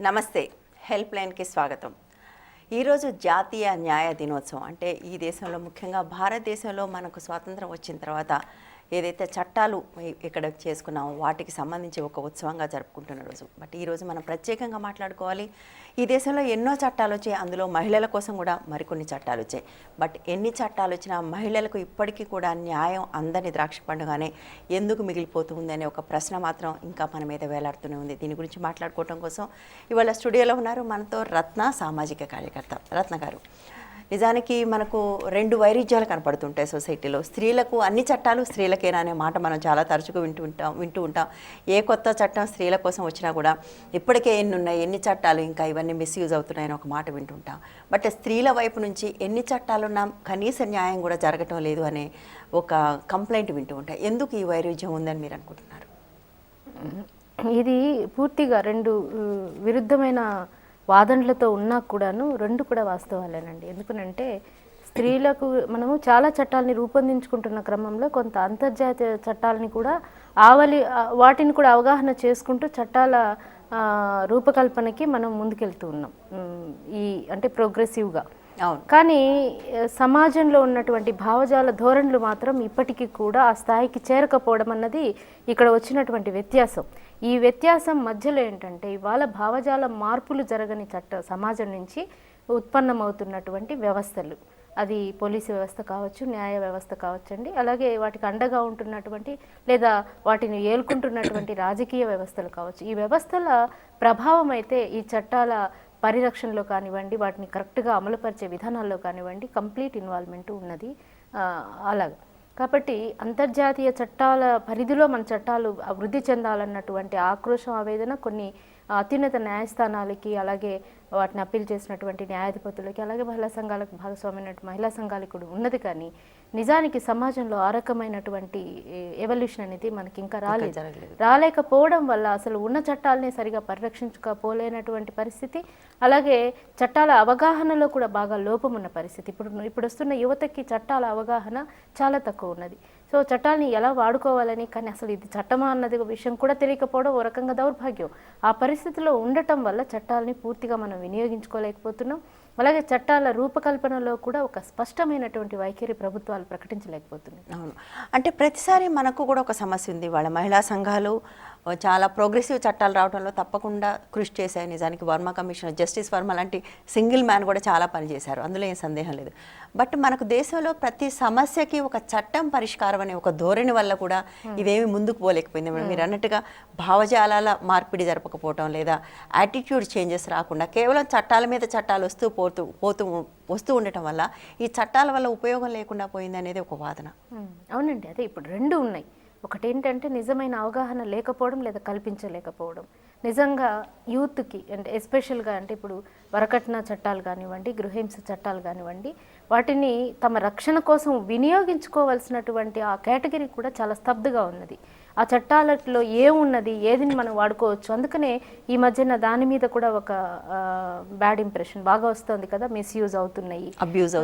నమస్తే, హెల్ప్ లైన్కి స్వాగతం. ఈరోజు జాతీయ న్యాయ దినోత్సవం. అంటే ఈ దేశంలో ముఖ్యంగా భారతదేశంలో మనకు స్వాతంత్రం వచ్చిన తర్వాత ఏదైతే చట్టాలు ఇక్కడ చేసుకున్నామో వాటికి సంబంధించి ఒక ఉత్సవంగా జరుపుకుంటున్న రోజు. బట్ ఈరోజు మనం ప్రత్యేకంగా మాట్లాడుకోవాలి. ఈ దేశంలో ఎన్నో చట్టాలు వచ్చాయి, అందులో మహిళల కోసం కూడా మరికొన్ని చట్టాలు వచ్చాయి. బట్ ఎన్ని చట్టాలు వచ్చినా మహిళలకు ఇప్పటికీ కూడా న్యాయం అందని ద్రాక్ష పండుగానే ఎందుకు మిగిలిపోతుంది అనే ఒక ప్రశ్న మాత్రం ఇంకా మన మీద వేలాడుతూనే ఉంది. దీని గురించి మాట్లాడుకోవడం కోసం ఇవాళ స్టూడియోలో ఉన్నారు మనతో రత్న, సామాజిక కార్యకర్త. రత్న గారు, నిజానికి మనకు రెండు వైరుధ్యాలు కనపడుతుంటాయి సొసైటీలో. స్త్రీలకు అన్ని చట్టాలు స్త్రీలకేనా అనే మాట మనం చాలా తరచుగా వింటూ ఉంటాం. ఏ కొత్త చట్టం స్త్రీల కోసం వచ్చినా కూడా ఇప్పటికే ఎన్ని ఉన్నాయి, ఎన్ని చట్టాలు ఇంకా ఇవన్నీ మిస్యూజ్ అవుతున్నాయని ఒక మాట వింటుంటాం. బట్ స్త్రీల వైపు నుంచి ఎన్ని చట్టాలున్నా కనీస న్యాయం కూడా జరగటం లేదు అనే ఒక కంప్లైంట్ వింటూ ఉంటాయి. ఎందుకు ఈ వైరుధ్యం ఉందని మీరు అనుకుంటున్నారు? ఇది పూర్తిగా రెండు విరుద్ధమైన వాదనలతో ఉన్నా కూడాను రెండు కూడా వాస్తవాలేనండి. ఎందుకనంటే స్త్రీలకు మనము చాలా చట్టాలని రూపొందించుకుంటున్న క్రమంలో కొంత అంతర్జాతీయ చట్టాలని కూడా వాటిని కూడా అవగాహన చేసుకుంటూ చట్టాల రూపకల్పనకి మనం ముందుకెళ్తూ ఉన్నాం. అంటే ప్రోగ్రెసివ్గా. కానీ సమాజంలో ఉన్నటువంటి భావజాల ధోరణులు మాత్రం ఇప్పటికీ కూడా ఆ స్థాయికి చేరకపోవడం అన్నది ఇక్కడ వచ్చినటువంటి వ్యత్యాసం. ఈ వ్యత్యాసం మధ్యలో ఏంటంటే ఇవాళ భావజాల మార్పులు జరగని సమాజం నుంచి ఉత్పన్నమవుతున్నటువంటి వ్యవస్థలు, అది పోలీసు వ్యవస్థ కావచ్చు, న్యాయ వ్యవస్థ కావచ్చండి, అలాగే వాటికి అండగా ఉంటున్నటువంటి లేదా వాటిని ఏలుకుంటున్నటువంటి రాజకీయ వ్యవస్థలు కావచ్చు. ఈ వ్యవస్థల ప్రభావం అయితే ఈ చట్టాల పరిరక్షణలో కానివ్వండి, వాటిని కరెక్ట్గా అమలుపరిచే విధానాల్లో కానివ్వండి కంప్లీట్ ఇన్వాల్వ్మెంట్ ఉన్నది. అలాగే కాబట్టి అంతర్జాతీయ చట్టాల పరిధిలో మన చట్టాలు అభివృద్ధి చెందాలన్నటువంటి ఆక్రోశం, ఆవేదన కొన్ని అత్యున్నత న్యాయస్థానాలకి, అలాగే వాటిని అప్పీల్ చేసినటువంటి న్యాయాధిపతులకి, అలాగే మహిళా సంఘాలకు భాగస్వామ్య మహిళా సంఘాలకు కూడా ఉన్నది. కానీ నిజానికి సమాజంలో ఆ రకమైనటువంటి ఎవల్యూషన్ అనేది మనకి ఇంకా రాలేకపోవడం వల్ల అసలు ఉన్న చట్టాలనే సరిగా పరిరక్షించుకోలేనటువంటి పరిస్థితి, అలాగే చట్టాల అవగాహనలో కూడా బాగా లోపం ఉన్న పరిస్థితి. ఇప్పుడు వస్తున్న యువతకి చట్టాల అవగాహన చాలా తక్కువ ఉన్నది. సో చట్టాలని ఎలా వాడుకోవాలని, కానీ అసలు ఇది చట్టమా అన్నది విషయం కూడా తెలియకపోవడం ఓ రకంగా దౌర్భాగ్యం. ఆ పరిస్థితిలో ఉండటం వల్ల చట్టాలని పూర్తిగా మనం వినియోగించుకోలేకపోతున్నాం. అలాగే చట్టాల రూపకల్పనలో కూడా ఒక స్పష్టమైనటువంటి వైఖరి ప్రభుత్వాలు ప్రకటించలేకపోతున్నాయి. అవును, అంటే ప్రతిసారి మనకు కూడా ఒక సమస్య ఉంది. వాళ్ళ మహిళా సంఘాలు చాలా ప్రోగ్రెసివ్ చట్టాలు రావడంలో తప్పకుండా కృషి చేశాయి. నిజానికి వర్మ కమిషన్, జస్టిస్ వర్మ లాంటి సింగిల్ మ్యాన్ కూడా చాలా పనిచేశారు, అందులో ఏం సందేహం లేదు. బట్ మనకు దేశంలో ప్రతి సమస్యకి ఒక చట్టం పరిష్కారం అనే ఒక ధోరణి వల్ల కూడా ఇవేమి ముందుకు పోలేకపోయింది. మీరు అన్నట్టుగా భావజాలాల మార్పిడి జరపకపోవటం లేదా యాటిట్యూడ్ చేంజెస్ రాకుండా కేవలం చట్టాల మీద చట్టాలు వస్తూ ఉండటం వల్ల ఈ చట్టాల వల్ల ఉపయోగం లేకుండా పోయింది అనేది ఒక వాదన. అవునండి, అదే ఇప్పుడు రెండు ఉన్నాయి. ఒకటి ఏంటంటే నిజమైన అవగాహన లేకపోవడం లేదా కల్పించలేకపోవడం. నిజంగా యూత్కి అంటే ఎస్పెషల్గా అంటే ఇప్పుడు వరకట్న చట్టాలు కానివ్వండి, గృహహింస చట్టాలు కానివ్వండి, వాటిని తమ రక్షణ కోసం వినియోగించుకోవాల్సినటువంటి ఆ కేటగిరీ కూడా చాలా స్తబ్దుగా ఉన్నది. ఆ చట్టాలలో ఏమున్నది, ఏదిని మనం వాడుకోవచ్చు. అందుకనే ఈ మధ్యన దాని మీద కూడా ఒక బ్యాడ్ ఇంప్రెషన్ బాగా వస్తుంది కదా, మిస్యూజ్ అవుతున్నాయి, అబ్యూజ్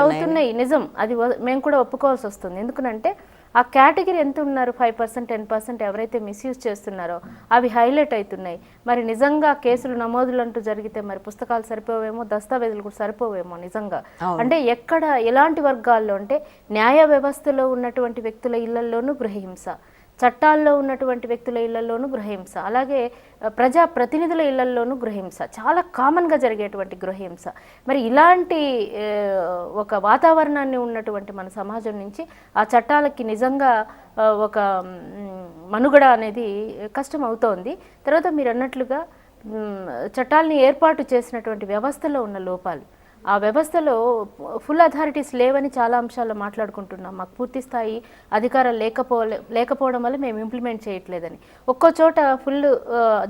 అవుతున్నాయి. నిజం, అది మేము కూడా ఒప్పుకోవాల్సి వస్తుంది. ఎందుకంటే ఆ కేటగిరీ ఎంత ఉన్నారు, 5%, 10% ఎవరైతే మిస్యూజ్ చేస్తున్నారో అవి హైలైట్ అవుతున్నాయి. మరి నిజంగా కేసులు నమోదులు అంటూ జరిగితే మరి పుస్తకాలు సరిపోవేమో, దస్తావేజులు కూడా సరిపోవేమో నిజంగా. అంటే ఎక్కడ ఎలాంటి వర్గాల్లో అంటే న్యాయ వ్యవస్థలో ఉన్నటువంటి వ్యక్తుల ఇళ్లలోనూ గృహహింస, చట్టాల్లో ఉన్నటువంటి వ్యక్తుల ఇళ్లలోనూ గృహహింస, అలాగే ప్రజాప్రతినిధుల ఇళ్లలోనూ గృహహింస, చాలా కామన్గా జరిగేటువంటి గృహహింస. మరి ఇలాంటి ఒక వాతావరణాన్ని ఉన్నటువంటి మన సమాజం నుంచి ఆ చట్టాలకి నిజంగా ఒక మనుగడ అనేది కష్టం అవుతోంది. తర్వాత మీరు అన్నట్లుగా చట్టాలని ఏర్పాటు చేసినటువంటి వ్యవస్థలో ఉన్న లోపాలు, ఆ వ్యవస్థలో ఫుల్ అథారిటీస్ లేవని చాలా అంశాల్లో మాట్లాడుకుంటున్నాం. మాకు పూర్తి స్థాయి అధికారాలు లేకపోవడం వల్ల మేము ఇంప్లిమెంట్ చేయట్లేదని. ఒక్కో చోట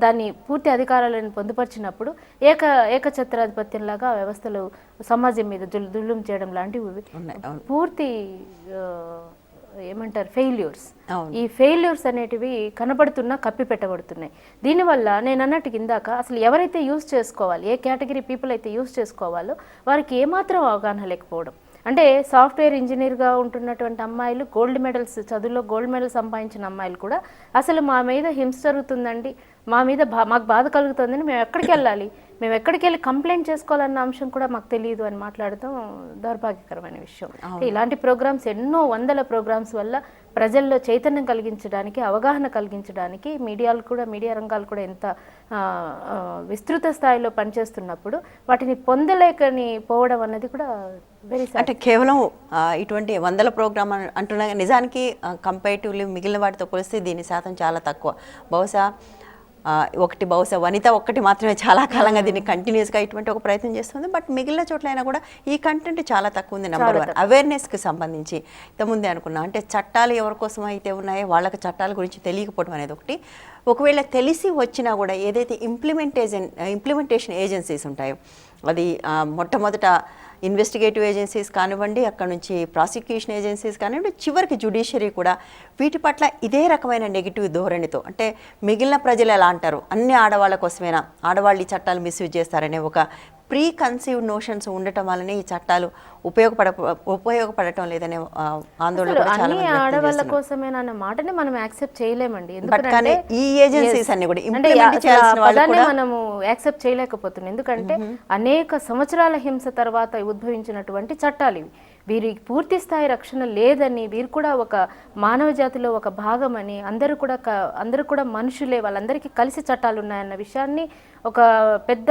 దాన్ని పూర్తి అధికారాలను పొందుపరిచినప్పుడు ఏకఛత్రాధిపత్యంలాగా ఆ వ్యవస్థలు సమాజం మీద దుల్లుం చేయడం లాంటివి పూర్తి ఏమంటారు ఫెయిల్యూర్స్. ఈ ఫెయిల్యూర్స్ అనేటివి కనబడుతున్నా కప్పి పెట్టబడుతున్నాయి. దీనివల్ల నేను అన్నట్టు ఇందాక అసలు ఎవరైతే యూజ్ చేసుకోవాలి, ఏ కేటగిరీ పీపుల్ అయితే యూజ్ చేసుకోవాలో వారికి ఏమాత్రం అవగాహన లేకపోవడం. అంటే సాఫ్ట్వేర్ ఇంజనీర్గా ఉంటున్నటువంటి అమ్మాయిలు చదువులో గోల్డ్ మెడల్ సంపాదించిన అమ్మాయిలు కూడా అసలు మా మీద హింస జరుగుతుందండి, మా మీద మాకు బాధ కలుగుతుందని మేము ఎక్కడికి వెళ్ళాలి, మేము ఎక్కడికి వెళ్ళి కంప్లైంట్ చేసుకోవాలన్న అంశం కూడా మాకు తెలియదు అని మాట్లాడటం దౌర్భాగ్యకరమైన విషయం. ఇలాంటి ప్రోగ్రామ్స్ ఎన్నో వందల ప్రోగ్రామ్స్ వల్ల ప్రజల్లో చైతన్యం కలిగించడానికి, అవగాహన కలిగించడానికి మీడియా రంగాలు కూడా ఎంత విస్తృత స్థాయిలో పనిచేస్తున్నప్పుడు వాటిని పొందలేకని పోవడం అన్నది కూడా వెరీ అంటే కేవలం ఇటువంటి వందల ప్రోగ్రామ్ అంటున్నా, నిజానికి కంపేరిటివ్లీ మిగిలిన వాటితో పోలిస్తే దీని శాతం చాలా తక్కువ. బహుశా వనిత ఒక్కటి మాత్రమే చాలా కాలంగా దీన్ని కంటిన్యూస్గా ఇటువంటి ఒక ప్రయత్నం చేస్తుంది. బట్ మిగిలిన చోట్లైనా కూడా ఈ కంటెంట్ చాలా తక్కువ ఉంది. నెంబర్ 1 అవేర్నెస్కి సంబంధించి ఇంతకుముందే అనుకున్నా, అంటే చట్టాలు ఎవరి కోసం అయితే ఉన్నాయో వాళ్ళకి చట్టాల గురించి తెలియకపోవడం అనేది ఒకటి. ఒకవేళ తెలిసి వచ్చినా కూడా ఏదైతే ఇంప్లిమెంటేషన్ ఏజెన్సీస్ ఉంటాయో, అది మొట్టమొదట ఇన్వెస్టిగేటివ్ ఏజెన్సీస్ కానివ్వండి, అక్కడ నుంచి ప్రాసిక్యూషన్ ఏజెన్సీస్ కానివ్వండి, చివరికి జ్యుడిషియరీ కూడా వీటి పట్ల ఇదే రకమైన నెగిటివ్ ధోరణితో, అంటే మిగిలిన ప్రజలు ఎలా అంటారు, అన్ని ఆడవాళ్ళ కోసమేనా, ఆడవాళ్ళు ఈ చట్టాలు మిస్యూజ్ చేస్తారనే ఒక ప్రీ కన్సీవ్డ్ నోషన్స్ ఉండటం వల్లనే ఈ చట్టాలు ఉపయోగపడటం లేదనే ఆందోళన కూడా చాలా మంది ఆడవాళ్ళ కోసమేనా అన్న మాటని మనం యాక్సెప్ట్ చేయలేమండి. ఎందుకంటే ఈ ఏజెన్సీస్ అన్ని కూడా ఇంప్లిమెంట్ చేయాల్సిన వాళ్ళు కూడా మనము యాక్సెప్ట్ చేయలేకపోతున్నాం. ఎందుకంటే అనేక సంవత్సరాల హింస తర్వాత ఉద్భవించినటువంటి చట్టాలు ఇవి. వీరికి పూర్తి స్థాయి రక్షణ లేదని, వీరు కూడా ఒక మానవ జాతిలో ఒక భాగమని, అందరూ కూడా మనుషులే, వాళ్ళందరికీ కలిసి చట్టాలు ఉన్నాయన్న విషయాన్ని ఒక పెద్ద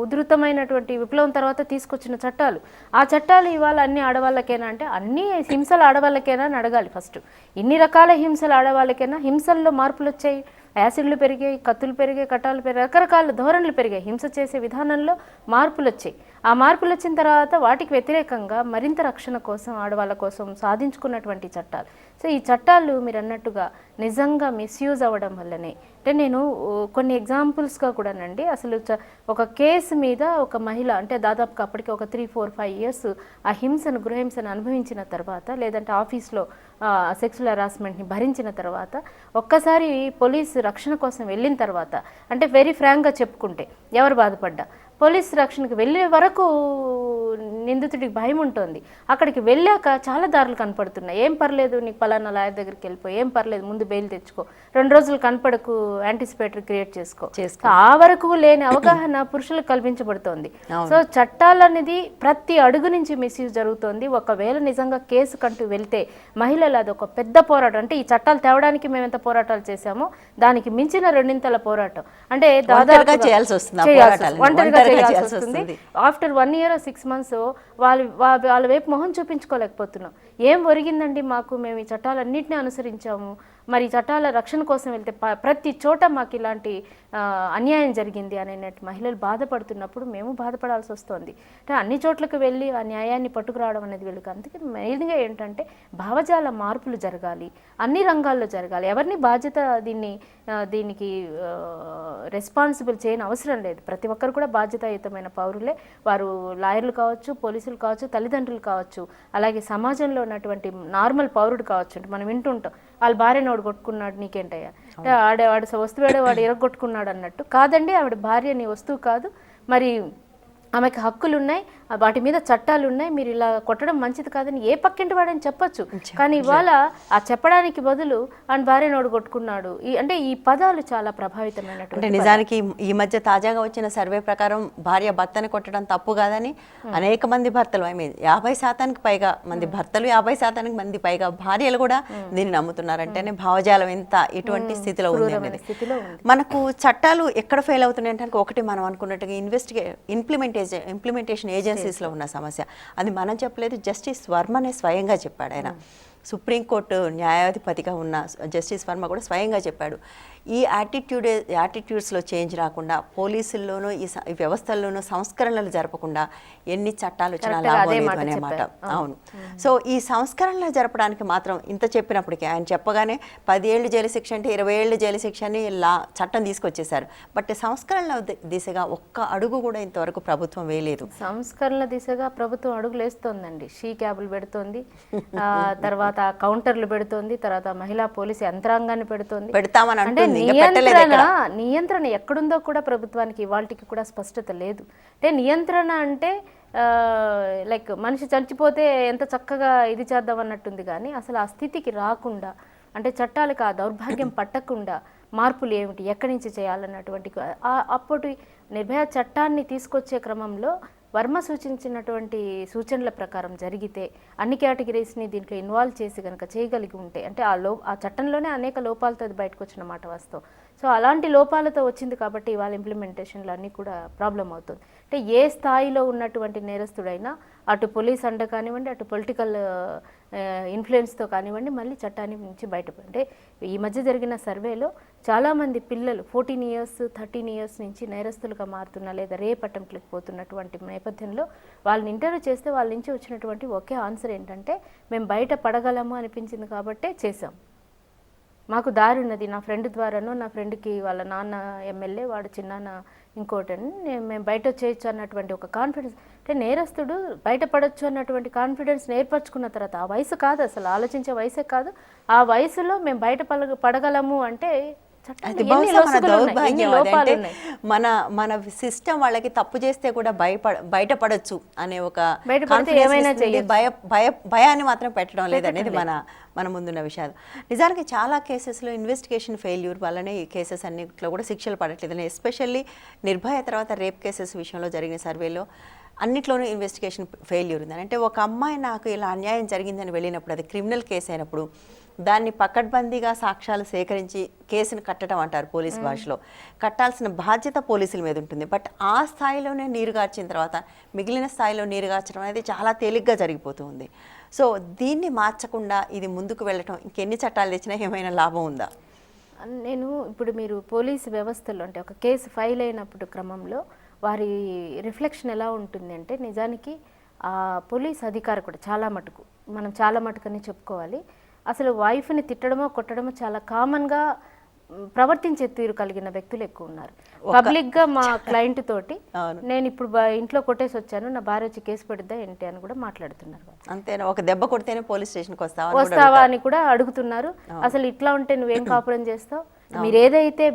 ఉధృతమైనటువంటి విప్లవం తర్వాత తీసుకొచ్చిన చట్టాలు. ఆ చట్టాలు ఇవాళ అన్ని ఆడవాళ్ళకేనా అంటే, అన్ని హింసలు ఆడవాళ్ళకేనా అని అడగాలి ఫస్ట్. ఇన్ని రకాల హింసలు ఆడవాళ్ళకేనా? హింసల్లో మార్పులు వచ్చాయి, యాసిడ్లు పెరిగాయి, కత్తులు పెరిగాయి, కట్టాలు పెరిగాయి, రకరకాల ధోరణులు పెరిగాయి, హింస చేసే విధానంలో మార్పులు వచ్చాయి. ఆ మార్పులు వచ్చిన తర్వాత వాటికి వ్యతిరేకంగా మరింత రక్షణ కోసం, ఆడవాళ్ళ కోసం సాధించుకున్నటువంటి చట్టాలు. సో ఈ చట్టాలు మీరు అన్నట్టుగా నిజంగా మిస్యూజ్ అవ్వడం వల్లనే, అంటే నేను కొన్ని ఎగ్జాంపుల్స్గా కూడానండి, అసలు ఒక కేసు మీద ఒక మహిళ, అంటే దాదాపుగా అప్పటికి ఒక 3-4-5 ఇయర్స్ ఆ గృహహింసను అనుభవించిన తర్వాత, లేదంటే ఆఫీస్లో సెక్సువల్ హెరాస్మెంట్ని భరించిన తర్వాత, ఒక్కసారి పోలీసు రక్షణ కోసం వెళ్ళిన తర్వాత, అంటే వెరీ ఫ్రాంక్గా చెప్పుకుంటే ఎవరు బాధపడ్డా, పోలీస్ రక్షణకు వెళ్ళే వరకు నిందితుడికి భయం ఉంటుంది. అక్కడికి వెళ్ళాక చాలా దారులు కనపడుతున్నాయి. ఏం పర్లేదు, నీకు పలానా లాయర్ దగ్గరికి వెళ్ళిపోయి, ఏం పర్లేదు, ముందు బెయిల్ తెచ్చుకో, 2 రోజులు కనపడకు, యాంటిసిపేటరీ క్రియేట్ చేసుకో. ఆ వరకు లేని అవగాహన పురుషులకు కల్పించబడుతోంది. సో చట్టాలు అనేది ప్రతి అడుగు నుంచి మిస్యూజ్ జరుగుతోంది. ఒకవేళ నిజంగా కేసు కంటూ వెళ్తే మహిళలు అది ఒక పెద్ద పోరాటం. అంటే ఈ చట్టాలు తేవడానికి మేము ఎంత పోరాటాలు చేసామో దానికి మించిన 2 పోరాటం. అంటే దాదాపుగా చేయాల్సి వస్తుంది. ఆఫ్టర్ 1 year or 6 months వాళ్ళ వైపు మొహం చూపించుకోలేకపోతున్నాం. ఏం ఒరిగిందండి మాకు, మేము ఈ చట్టాలన్నింటినీ అనుసరించాము, మరి చట్టాల రక్షణ కోసం వెళ్తే ప్రతి చోట మాకు ఇలాంటి అన్యాయం జరిగింది అనేటువంటి మహిళలు బాధపడుతున్నప్పుడు మేము బాధపడాల్సి వస్తుంది. అంటే అన్ని చోట్లకు వెళ్ళి ఆ న్యాయాన్ని పట్టుకురావడం అనేది వీళ్ళకి. అందుకే మెయిన్గా ఏంటంటే భావజాల మార్పులు జరగాలి, అన్ని రంగాల్లో జరగాలి. ఎవరిని బాధ్యత దీనికి రెస్పాన్సిబుల్ చేయని అవసరం లేదు. ప్రతి ఒక్కరు కూడా బాధ్యతాయుతమైన పౌరులే. వారు లాయర్లు కావచ్చు, పోలీసులు కావచ్చు, తల్లిదండ్రులు కావచ్చు, అలాగే సమాజంలో ఉన్నటువంటి నార్మల్ పౌరుడు కావచ్చు. అంటే మనం వింటుంటాం, వాళ్ళ భార్యను వాడు కొట్టుకున్నాడు, నీకేంటయ్యా, అంటే వాడు వస్తువాడే వాడు ఇరగొట్టుకున్నాడు అన్నట్టు. కాదండి, ఆవిడ భార్య నీ వస్తువు కాదు, మరి ఆమెకు హక్కులు ఉన్నాయి, వాటి మీద చట్టాలు ఉన్నాయి, మీరు ఇలా కొట్టడం మంచిది కాదని ఏ పక్కింటి వాడని చెప్పొచ్చు. కానీ ఇవాళ ఆ చెప్పడానికి బదులు ఆయన భార్యను కొట్టుకున్నాడు, అంటే ఈ పదాలు చాలా ప్రభావితమైనటువంటి. నిజానికి ఈ మధ్య తాజాగా వచ్చిన సర్వే ప్రకారం భార్య భర్తని కొట్టడం తప్పు కాదని అనేక మంది భర్తలు, 50% పైగా మంది భర్తలు, 50% మంది పైగా భార్యలు కూడా దీన్ని నమ్ముతున్నారంటేనే భావజాలం ఎంత ఎటువంటి స్థితిలో ఉంది అనేది. మనకు చట్టాలు ఎక్కడ ఫెయిల్ అవుతున్నాయి అంటే, ఒకటి మనం అనుకున్నట్టుగా ఇంప్లిమెంటేషన్ ఏజెన్సీస్లో ఉన్న సమస్య. అది మనం చెప్పలేదు, జస్టిస్ వర్మనే స్వయంగా చెప్పాడు. ఆయన సుప్రీంకోర్టు న్యాయాధిపతిగా ఉన్న జస్టిస్ వర్మ కూడా స్వయంగా చెప్పాడు, ఈ యాటిట్యూడ్స్లో చేంజ్ రాకుండా, పోలీసుల్లోనూ ఈ వ్యవస్థల్లోనూ సంస్కరణలు జరపకుండా ఎన్ని చట్టాలు వచ్చినా లాభం లేదు అనే మాట. అవును. సో ఈ సంస్కరణలు జరపడానికి మాత్రం ఇంత చెప్పినప్పటికీ, ఆయన చెప్పగానే 10 ఏళ్ళు జైలు శిక్ష అంటే 20 ఏళ్ళు జైలు శిక్ష అని చట్టం తీసుకొచ్చేశారు. బట్ సంస్కరణల దిశగా ఒక్క అడుగు కూడా ఇంతవరకు ప్రభుత్వం వేయలేదు. సంస్కరణల దిశగా ప్రభుత్వం అడుగులు వేస్తోందండి. షీ క్యాబులు పెడుతోంది, తర్వాత కౌంటర్లు పెడుతోంది, తర్వాత మహిళా పోలీసు యంత్రాంగాన్ని పెడుతోంది. పెడతామని అంటే నియంత్రణ ఎక్కడుందో కూడా ప్రభుత్వానికి ఇవాళకి కూడా స్పష్టత లేదు. అంటే నియంత్రణ అంటే లైక్ మనిషి చచ్చిపోతే ఎంత చక్కగా ఇది చేద్దాం అన్నట్టుంది, కానీ అసలు ఆ స్థితికి రాకుండా, అంటే చట్టాలకు ఆ దౌర్భాగ్యం పట్టకుండా మార్పులు ఏమిటి, ఎక్కడి నుంచి చేయాలన్నటువంటి అప్పటి నిర్భయ చట్టాన్ని తీసుకొచ్చే క్రమంలో వర్మ సూచించినటువంటి సూచనల ప్రకారం జరిగితే అన్ని కేటగిరీస్ని దీంట్లో ఇన్వాల్వ్ చేసి కనుక చేయగలిగి ఉంటే, అంటే ఆ చట్టంలోనే అనేక లోపాలతో అది బయటకు వచ్చిన మాట వాస్తవం. సో అలాంటి లోపాలతో వచ్చింది కాబట్టి వాళ్ళ ఇంప్లిమెంటేషన్లు అన్నీ కూడా ప్రాబ్లం అవుతుంది. అంటే ఏ స్థాయిలో ఉన్నటువంటి నేరస్తుడైనా అటు పోలీస్ అండ కానివ్వండి, అటు పొలిటికల్ ఇన్ఫ్లుయెన్స్తో కానివ్వండి, మళ్ళీ చట్టాన్ని నుంచి బయటపడి, అంటే ఈ మధ్య జరిగిన సర్వేలో చాలామంది పిల్లలు 14 years 13 years నుంచి నేరస్తులుగా మారుతున్న లేదా రేప్ అటెంప్ట్లకు పోతున్నటువంటి నేపథ్యంలో వాళ్ళని ఇంటర్వ్యూ చేస్తే వాళ్ళ నుంచి వచ్చినటువంటి ఒకే ఆన్సర్ ఏంటంటే, మేము బయట పడగలము అనిపించింది కాబట్టే చేసాం, మాకు దారి ఉన్నది, నా ఫ్రెండ్ ద్వారానో, నా ఫ్రెండ్కి వాళ్ళ నాన్న ఎమ్మెల్యే, వాడు చిన్నాన్న ఇంకోటని, మేము బయట చేయొచ్చు అన్నటువంటి ఒక కాన్ఫిడెన్స్, అంటే నేరస్తుడు బయటపడొచ్చు అన్నటువంటి కాన్ఫిడెన్స్ నేర్పరచుకున్న తర్వాత, ఆ వయసు కాదు అసలు, ఆలోచించే వయసే కాదు, ఆ వయసులో మేము బయట పడగలము అంటే మన మన సిస్టమ్ వాళ్ళకి తప్పు చేస్తే కూడా బయటపడొచ్చు అనే ఒక భయాన్ని మాత్రం పెట్టడం లేదనేది మన ముందున్న విషయాలు. నిజానికి చాలా కేసెస్లో ఇన్వెస్టిగేషన్ ఫెయిల్యూర్ వల్లనే ఈ కేసెస్ అన్నింటిలో కూడా శిక్షలు పడట్లేదని, ఎస్పెషల్లీ నిర్భయ తర్వాత రేప్ కేసెస్ విషయంలో జరిగిన సర్వేలో అన్నిట్లోనూ ఇన్వెస్టిగేషన్ ఫెయిల్యూర్ ఉందని. అంటే ఒక అమ్మాయి నాకు ఇలా అన్యాయం జరిగిందని వెళ్ళినప్పుడు, అది క్రిమినల్ కేసు అయినప్పుడు దాన్ని పకడ్బందీగా సాక్ష్యాలు సేకరించి కేసును కట్టడం అంటారు పోలీస్ భాషలో, కట్టాల్సిన బాధ్యత పోలీసుల మీద ఉంటుంది. బట్ ఆ స్థాయిలోనే నీరుగార్చిన తర్వాత మిగిలిన స్థాయిలో నీరుగార్చడం అనేది చాలా తేలిగ్గా జరిగిపోతుంది. సో దీన్ని మార్చకుండా ఇది ముందుకు వెళ్ళటం, ఇంకెన్ని చట్టాలు తెచ్చినా ఏమైనా లాభం ఉందా? నేను ఇప్పుడు మీరు పోలీసు వ్యవస్థలో, అంటే ఒక కేసు ఫైల్ అయినప్పుడు క్రమంలో వారి రిఫ్లెక్షన్ ఎలా ఉంటుంది అంటే, నిజానికి ఆ పోలీస్ అధికారి కూడా మనం చాలా మటుకని చెప్పుకోవాలి, అసలు వైఫ్ని తిట్టడమో కొట్టడమో చాలా కామన్గా ప్రవర్తించే తీరు కలిగిన వ్యక్తులు ఎక్కువ ఉన్నారు. పబ్లిక్గా మా క్లయింట్ తోటి నేను ఇప్పుడు ఇంట్లో కొట్టేసి వచ్చాను, నా భార్య వచ్చి కేసు పెడదా ఏంటి అని కూడా మాట్లాడుతున్నారు. అంతేనా, ఒక దెబ్బ కొడితేనే పోలీస్ స్టేషన్కి వస్తావా అని కూడా అడుగుతున్నారు. అసలు ఇట్లా ఉంటే నువ్వేం కాపురం చేస్తావు? మీరు ఏదైతే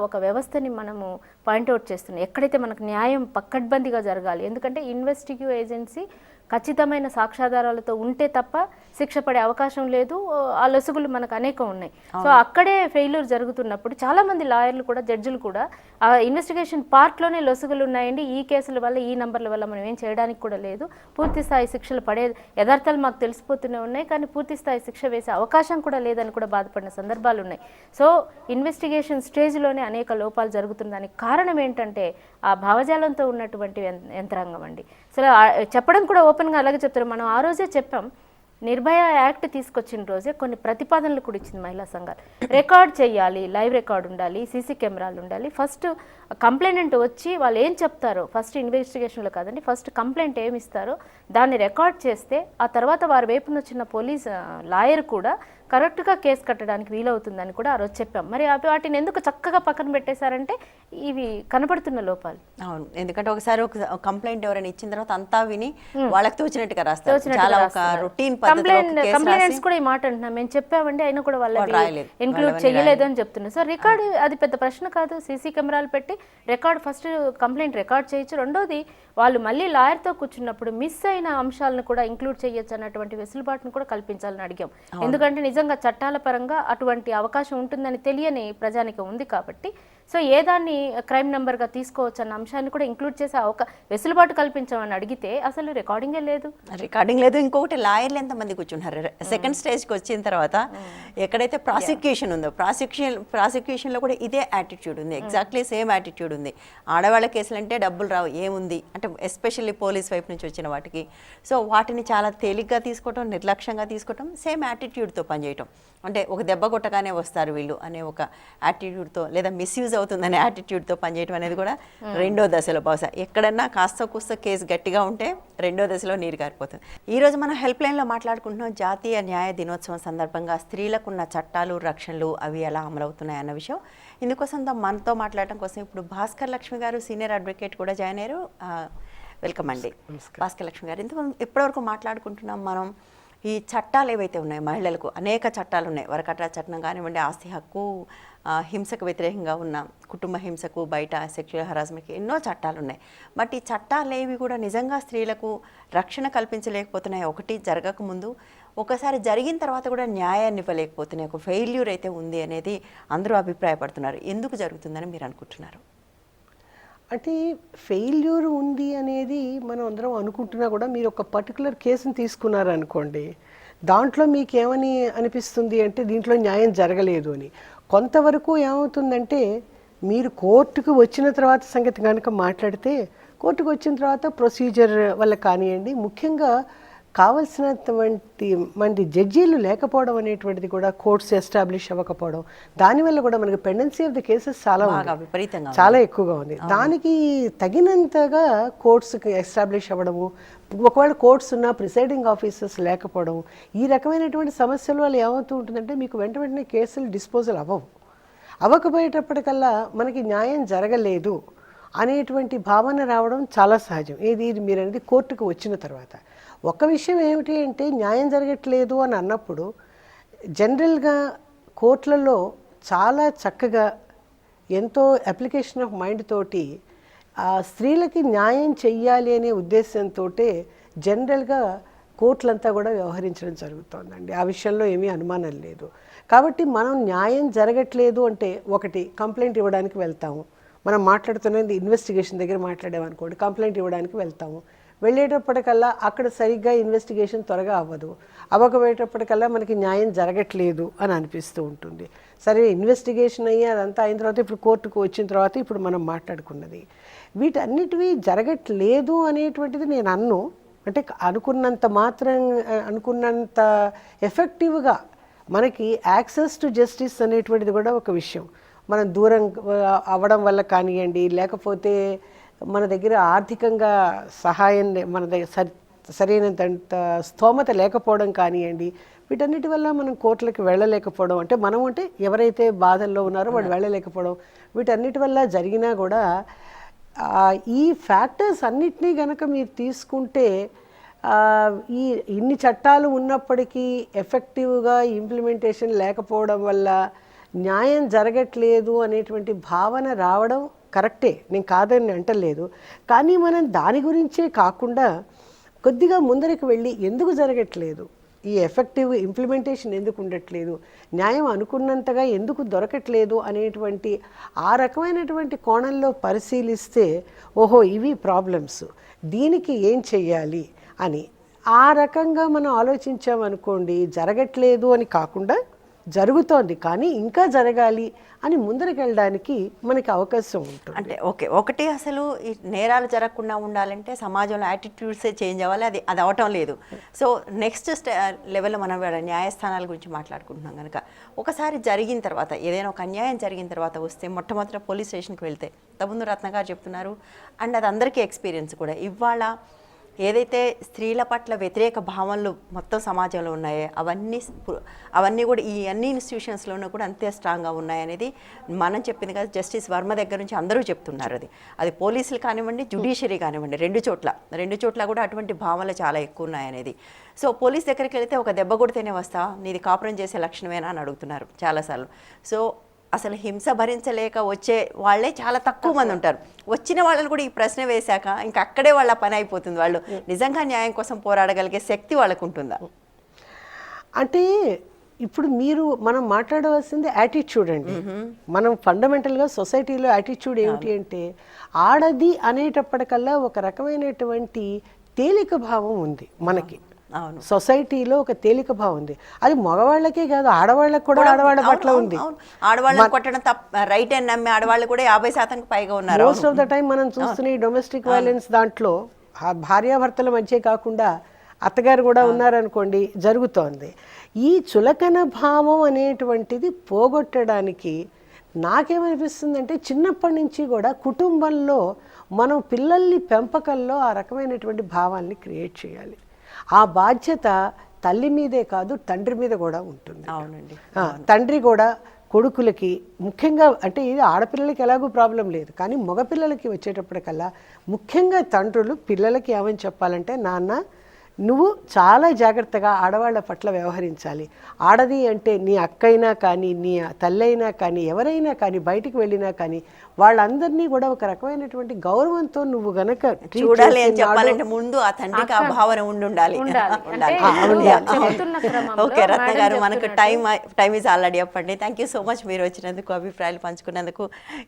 ఒక వ్యవస్థని మనము పాయింట్అవుట్ చేస్తున్నాం, ఎక్కడైతే మనకు న్యాయం పక్కడ్బందీగా జరగాలి, ఎందుకంటే ఇన్వెస్టిగేటివ్ ఏజెన్సీ ఖచ్చితమైన సాక్ష్యాధారాలతో ఉంటే తప్ప శిక్ష పడే అవకాశం లేదు. ఆ లొసుగులు మనకు అనేకం ఉన్నాయి. సో అక్కడే ఫెయిల్యూర్ జరుగుతున్నప్పుడు చాలామంది లాయర్లు కూడా, జడ్జిలు కూడా ఆ ఇన్వెస్టిగేషన్ పార్ట్లోనే లొసుగులు ఉన్నాయండి, ఈ కేసుల వల్ల, ఈ నంబర్ల వల్ల మనం ఏం చేయడానికి కూడా లేదు, పూర్తి స్థాయి శిక్షలు పడే యథార్థాలు మాకు తెలిసిపోతూనే ఉన్నాయి, కానీ పూర్తి స్థాయి శిక్ష వేసే అవకాశం కూడా లేదని కూడా బాధపడిన సందర్భాలు ఉన్నాయి. సో ఇన్వెస్టిగేషన్ స్టేజ్లోనే అనేక లోపాలు జరుగుతుందానికి కారణం ఏంటంటే ఆ భావజాలంతో ఉన్నటువంటి యంత్రాంగం అండి. అసలు చెప్పడం కూడా ఓపెన్గా అలాగే చెప్తారు. మనం ఆ రోజే చెప్పాం, నిర్భయ యాక్ట్ తీసుకొచ్చిన రోజే కొన్ని ప్రతిపాదనలు కూడా ఇచ్చింది మహిళా సంఘాలు. రికార్డ్ చేయాలి, లైవ్ రికార్డ్ ఉండాలి, సీసీ కెమెరాలు ఉండాలి, ఫస్ట్ కంప్లైంట్ వచ్చి వాళ్ళు ఏం చెప్తారో, ఫస్ట్ ఇన్వెస్టిగేషన్లో కాదండి, ఫస్ట్ కంప్లైంట్ ఏమి ఇస్తారో దాన్ని రికార్డ్ చేస్తే ఆ తర్వాత వారి వైపున వచ్చిన పోలీస్ లాయర్ కూడా కరెక్ట్గా కేసు కట్టడానికి వీలవుతుందని కూడా ఆ రోజు చెప్పాం. మరి వాటిని ఎందుకు చక్కగా పక్కన పెట్టేశారంటే ఇవి కనపడుతున్న లోపాలు. అవును, ఎందుకంటే ఒకసారి ఒక కంప్లైంట్ ఎవరైనా ఇచ్చిన తర్వాత అంతా విని వాళ్ళకి తోచినట్టుగా రాస్తారు. కంప్లైంట్స్ కూడా ఈ మాట అంటున్నాం, మేము చెప్పామండి అయినా కూడా వాళ్ళు ఇన్క్లూడ్ చేయలేదు అని చెప్తున్నారు. సో రికార్డు అది పెద్ద ప్రశ్న కాదు, సీసీ కెమెరాలు పెట్టి రికార్డ్, ఫస్ట్ కంప్లైంట్ రికార్డ్ చేయొచ్చు, రెండోది వాళ్ళు మళ్ళీ లాయర్తో కూర్చున్నప్పుడు మిస్ అయిన అంశాలను కూడా ఇంక్లూడ్ చేయొచ్చు అన్నటువంటి వెసులుబాటును కూడా కల్పించాలని అడిగాం. ఎందుకంటే నిజంగా చట్టాల పరంగా అటువంటి అవకాశం ఉంటుందని తెలియని ప్రజానికి ఉంది కాబట్టి, సో ఏదాన్ని క్రైమ్ నెంబర్గా తీసుకోవచ్చు అన్న అంశాన్ని కూడా ఇంక్లూడ్ చేసే వెసులుబాటు కల్పించామని అడిగితే అసలు రికార్డింగ్ లేదు. ఇంకొకటి లాయర్లు ఎంతమంది కూర్చుంటారు సెకండ్ స్టేజ్కి వచ్చిన తర్వాత, ఎక్కడైతే ప్రాసిక్యూషన్ ఉందో ప్రాసిక్యూషన్లో కూడా ఇదే యాటిట్యూడ్ ఉంది, ఎగ్జాక్ట్లీ సేమ్ యాటిట్యూడ్ ఉంది. ఆడవాళ్ళ కేసులు అంటే డబ్బులు రావు, ఏముంది అంటే ఎస్పెషల్లీ పోలీస్ వైపు నుంచి వచ్చిన వాటికి. సో వాటిని చాలా తేలిగ్గా తీసుకోవటం, నిర్లక్ష్యంగా తీసుకోవటం, సేమ్ యాటిట్యూడ్తో పనిచేయటం, అంటే ఒక దెబ్బ కొట్టగానే వస్తారు వీళ్ళు అనే ఒక యాటిట్యూడ్తో, లేదా మిస్యూజ్ అవుతుందనే యాటిట్యూడ్తో పనిచేయడం అనేది కూడా రెండో దశలో, బహుశా ఎక్కడన్నా కాస్త కూస్త కేసు గట్టిగా ఉంటే రెండో దశలో నీరు గారిపోతుంది. ఈరోజు మనం హెల్ప్ లైన్లో మాట్లాడుకుంటున్నాం జాతీయ న్యాయ దినోత్సవం సందర్భంగా స్త్రీలకు ఉన్న చట్టాలు, రక్షణలు అవి ఎలా అమలవుతున్నాయి అన్న విషయం. ఇందుకోసం మనతో మాట్లాడటం కోసం ఇప్పుడు భాస్కర్ లక్ష్మి గారు సీనియర్ అడ్వకేట్ కూడా జాయిన్ అయ్యారు. వెల్కమ్ అండి భాస్కర్ లక్ష్మి గారు. ఇప్పటివరకు మాట్లాడుకుంటున్నాం మనం ఈ చట్టాలు ఏవైతే ఉన్నాయో మహిళలకు అనేక చట్టాలు ఉన్నాయి. వరకట్న చట్టం కానివ్వండి, ఆస్తి హక్కు, హింసకు వ్యతిరేకంగా ఉన్న కుటుంబ హింసకు, బయట సెక్షువల్ హరాస్మెంట్కి ఎన్నో చట్టాలు ఉన్నాయి. బట్ ఈ చట్టాలు ఏవి కూడా నిజంగా స్త్రీలకు రక్షణ కల్పించలేకపోతున్నాయి. ఒకటి, జరగకముందు ఒకసారి జరిగిన తర్వాత కూడా న్యాయాన్ని ఇవ్వలేకపోతున్నాయి, ఒక ఫెయిల్యూర్ అయితే ఉంది అనేది అందరూ అభిప్రాయపడుతున్నారు. ఎందుకు జరుగుతుందని మీరు అనుకుంటున్నారు? అంటే ఫెయిల్యూర్ ఉంది అనేది మనం అందరం అనుకుంటున్నా కూడా మీరు ఒక పర్టికులర్ కేసుని తీసుకున్నారనుకోండి, దాంట్లో మీకు ఏమని అనిపిస్తుంది అంటే దీంట్లో న్యాయం జరగలేదు అని. కొంతవరకు ఏమవుతుందంటే మీరు కోర్టుకు వచ్చిన తర్వాత సంగతి కనుక మాట్లాడితే, కోర్టుకు వచ్చిన తర్వాత ప్రొసీజర్ వల్ల కానివ్వండి, ముఖ్యంగా కావలసినటువంటి మంది జడ్జీలు లేకపోవడం అనేటువంటిది కూడా, కోర్ట్స్ ఎస్టాబ్లిష్ అవ్వకపోవడం, దానివల్ల కూడా మనకి పెండెన్సీ ఆఫ్ ద కేసెస్ చాలా ఎక్కువగా ఉంది. దానికి తగినంతగా కోర్ట్స్కి ఎస్టాబ్లిష్ అవ్వడము, ఒకవేళ కోర్ట్స్ ఉన్న ప్రిసైడింగ్ ఆఫీసర్స్ లేకపోవడం, ఈ రకమైనటువంటి సమస్యల వల్ల ఏమవుతూ ఉంటుందంటే మీకు వెంటనే కేసులు డిస్పోజల్ అవ్వకపోయేటప్పటికల్లా మనకి న్యాయం జరగలేదు అనేటువంటి భావన రావడం చాలా సహజం. ఇది మీరు అనేది కోర్టుకు వచ్చిన తర్వాత. ఒక విషయం ఏమిటి అంటే న్యాయం జరగట్లేదు అని అన్నప్పుడు జనరల్గా కోర్టులలో చాలా చక్కగా ఎంతో అప్లికేషన్ ఆఫ్ మైండ్ తోటి స్త్రీలకి న్యాయం చెయ్యాలి అనే ఉద్దేశంతో జనరల్గా కోర్టులంతా కూడా వ్యవహరించడం జరుగుతుందండి. ఆ విషయంలో ఏమీ అనుమానం లేదు. కాబట్టి మనం న్యాయం జరగట్లేదు అంటే ఒకటి కంప్లైంట్ ఇవ్వడానికి వెళ్తాము. మనం మాట్లాడుతున్నది ఇన్వెస్టిగేషన్ దగ్గర మాట్లాడామనుకోండి, కంప్లైంట్ ఇవ్వడానికి వెళ్తాము. వెళ్ళేటప్పటికల్లా అక్కడ సరిగ్గా ఇన్వెస్టిగేషన్ త్వరగా అవ్వకపోయేటప్పటికల్లా మనకి న్యాయం జరగట్లేదు అని అనిపిస్తూ ఉంటుంది. సరే, ఇన్వెస్టిగేషన్ అయ్యి అదంతా అయిన తర్వాత ఇప్పుడు కోర్టుకు వచ్చిన తర్వాత ఇప్పుడు మనం మాట్లాడుకున్నది వీటన్నిటివి జరగట్లేదు అనేటువంటిది నేను అంటే అనుకున్నంత ఎఫెక్టివ్గా మనకి యాక్సెస్ టు జస్టిస్ అనేటువంటిది కూడా ఒక విషయం. మనం దూరం అవ్వడం వల్ల కానివ్వండి, లేకపోతే మన దగ్గర ఆర్థికంగా సహాయం మన దగ్గర సరైనంత స్తోమత లేకపోవడం కానివ్వండి, వీటన్నిటి వల్ల మనం కోర్టులకు వెళ్ళలేకపోవడం, అంటే ఎవరైతే బాధల్లో ఉన్నారో వాళ్ళు వెళ్ళలేకపోవడం, వీటన్నిటి వల్ల జరిగినా కూడా ఈ ఫ్యాక్టర్స్ అన్నిటినీ కనుక మీరు తీసుకుంటే ఇన్ని చట్టాలు ఉన్నప్పటికీ ఎఫెక్టివ్గా ఇంప్లిమెంటేషన్ లేకపోవడం వల్ల న్యాయం జరగట్లేదు అనేటువంటి భావన రావడం కరెక్టే, నేను కాదని అంటలేదు. కానీ మనం దాని గురించే కాకుండా కొద్దిగా ముందరికి వెళ్ళి ఎందుకు జరగట్లేదు, ఈ ఎఫెక్టివ్ ఇంప్లిమెంటేషన్ ఎందుకు ఉండట్లేదు, న్యాయం అనుకున్నంతగా ఎందుకు దొరకట్లేదు అనేటువంటి ఆ రకమైనటువంటి కోణంలో పరిశీలిస్తే ఓహో ఇవి ప్రాబ్లమ్స్, దీనికి ఏం చెయ్యాలి అని ఆ రకంగా మనం ఆలోచించామనుకోండి, జరగట్లేదు అని కాకుండా జరుగుతోంది కానీ ఇంకా జరగాలి అని ముందరికి వెళ్ళడానికి మనకి అవకాశం ఉంటుంది. అంటే ఒకటి అసలు ఈ నేరాలు జరగకుండా ఉండాలంటే సమాజంలో యాటిట్యూడ్సే చేంజ్ అవ్వాలి, అది అవటం లేదు. సో నెక్స్ట్ లెవెల్లో మనం న్యాయస్థానాల గురించి మాట్లాడుకుంటున్నాం కనుక, ఒకసారి జరిగిన తర్వాత ఏదైనా ఒక అన్యాయం జరిగిన తర్వాత వస్తే మొట్టమొదట పోలీస్ స్టేషన్కి వెళ్తే, ఇంతకుముందు రత్న గారు చెప్తున్నారు అండ్ అది అందరికీ ఎక్స్పీరియన్స్ కూడా, ఇవాళ ఏదైతే స్త్రీల పట్ల వ్యతిరేక భావనలు మొత్తం సమాజంలో ఉన్నాయో అవన్నీ కూడా ఈ అన్ని ఇన్స్టిట్యూషన్స్లోనూ కూడా అంతే స్ట్రాంగ్గా ఉన్నాయనేది మనం చెప్పింది కదా. జస్టిస్ వర్మ దగ్గర నుంచి అందరూ చెప్తున్నారు. అది పోలీసులు కానివ్వండి, జ్యుడిషియరీ కానివ్వండి, రెండు చోట్ల కూడా అటువంటి భావనలు చాలా ఎక్కువ ఉన్నాయనేది. సో పోలీస్ దగ్గరికి వెళితే ఒక దెబ్బ కొడితేనే వస్తా, నీది కాపురం చేసే లక్షణమేనా అని అడుగుతున్నారు చాలాసార్లు. సో అసలు హింస భరించలేక వచ్చే వాళ్ళే చాలా తక్కువ మంది ఉంటారు. వచ్చిన వాళ్ళని కూడా ఈ ప్రశ్న వేశాక ఇంకా అక్కడే వాళ్ళ పని అయిపోతుంది. వాళ్ళు నిజంగా న్యాయం కోసం పోరాడగలిగే శక్తి వాళ్ళకు ఉంటుందా? అంటే ఇప్పుడు మనం మాట్లాడవలసింది యాటిట్యూడ్ అండి. మనం ఫండమెంటల్గా సొసైటీలో యాటిట్యూడ్ ఏమిటి అంటే, ఆడది అనేటప్పటికల్లా ఒక రకమైనటువంటి తేలిక భావం ఉంది మనకి. సొసైటీలో ఒక తేలిక భావం ఉంది. అది మగవాళ్ళకే కాదు, ఆడవాళ్ళకి కూడా ఆడవాళ్ళ పట్ల ఉంది. ఆడవాళ్ళని కొట్టడం రైట్ అని నమ్మే ఆడవాళ్ళు కూడా 50% పైగా ఉన్నారు. మోస్ట్ ఆఫ్ ద టైం మనం చూస్తున్న ఈ డొమెస్టిక్ వైలెన్స్ దాంట్లో భార్యాభర్తల మధ్య కాకుండా అత్తగారు కూడా ఉన్నారనుకోండి, జరుగుతోంది. ఈ చులకన భావం అనేటువంటిది పోగొట్టడానికి నాకేమనిపిస్తుందంటే, చిన్నప్పటి నుంచి కూడా కుటుంబంలో మనం పిల్లల్ని పెంపకంలో ఆ రకమైనటువంటి భావాల్ని క్రియేట్ చేయాలి. ఆ బాధ్యత తల్లి మీదే కాదు, తండ్రి మీద కూడా ఉంటుంది. అవునండి. తండ్రి కూడా కొడుకులకి ముఖ్యంగా, అంటే ఇది ఆడపిల్లలకి ఎలాగూ ప్రాబ్లం లేదు, కానీ మగపిల్లలకి వచ్చేటప్పటికల్లా ముఖ్యంగా తండ్రులు పిల్లలకి ఏమని చెప్పాలంటే, నాన్న నువ్వు చాలా జాగ్రత్తగా ఆడవాళ్ళ పట్ల వ్యవహరించాలి. ఆడది అంటే నీ అక్కైనా కానీ, నీ తల్లైనా కానీ, ఎవరైనా కానీ, బయటికి వెళ్ళినా కానీ వాళ్ళందరినీ కూడా ఒక రకమైనటువంటి గౌరవంతో నువ్వు గనక treat చూడాలి అని చేసినాడు. చెప్పాలంటే ముందు ఆ తండ్రికి ఆ భావన ఉండాలి. ఉండాలి. అంటే చెబుతున్న క్రమంలో ఓకే రత్న మేడం గారు, మనకు చెప్తున్నట్టు టైం ఈజ్ ఆల్రెడీ చెప్పండి. థ్యాంక్ యూ సో మచ్ మీరు వచ్చినందుకు, అభిప్రాయాలు పంచుకున్నందుకు.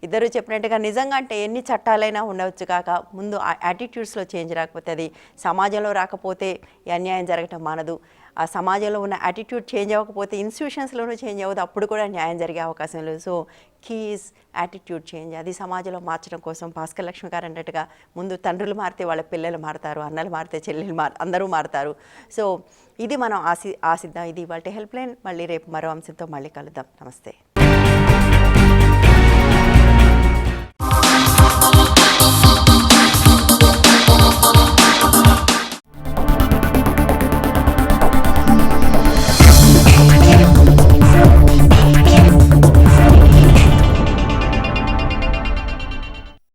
ఇద్దరు చెప్పినట్టుగా నిజంగా అంటే ఎన్ని చట్టాలైనా ఉండవచ్చు కాక ముందు ఆ యాటిట్యూడ్స్లో చేంజ్ రాకపోతే, అది సమాజంలో రాకపోతే ఈ అన్యాయం జరగటం మానదు. ఆ సమాజంలో ఉన్న యాటిట్యూడ్ చేంజ్ అవ్వకపోతే ఇన్స్టిట్యూషన్స్లోనూ చేంజ్ అవ్వదు, అప్పుడు కూడా న్యాయం జరిగే అవకాశం లేదు. సో కీస్ యాటిట్యూడ్ చేంజ్, అది సమాజంలో మార్చడం కోసం భాస్కర్ లక్ష్మి గారు అన్నట్టుగా ముందు తండ్రులు మారితే వాళ్ళ పిల్లలు మారుతారు, అన్నలు మారితే చెల్లెలు అందరూ మారుతారు. సో ఇది మనం ఆశిద్దాం. ఇది వాళ్ళ హెల్ప్ లైన్. మళ్ళీ రేపు మరో అంశంతో మళ్ళీ కలుద్దాం. నమస్తే.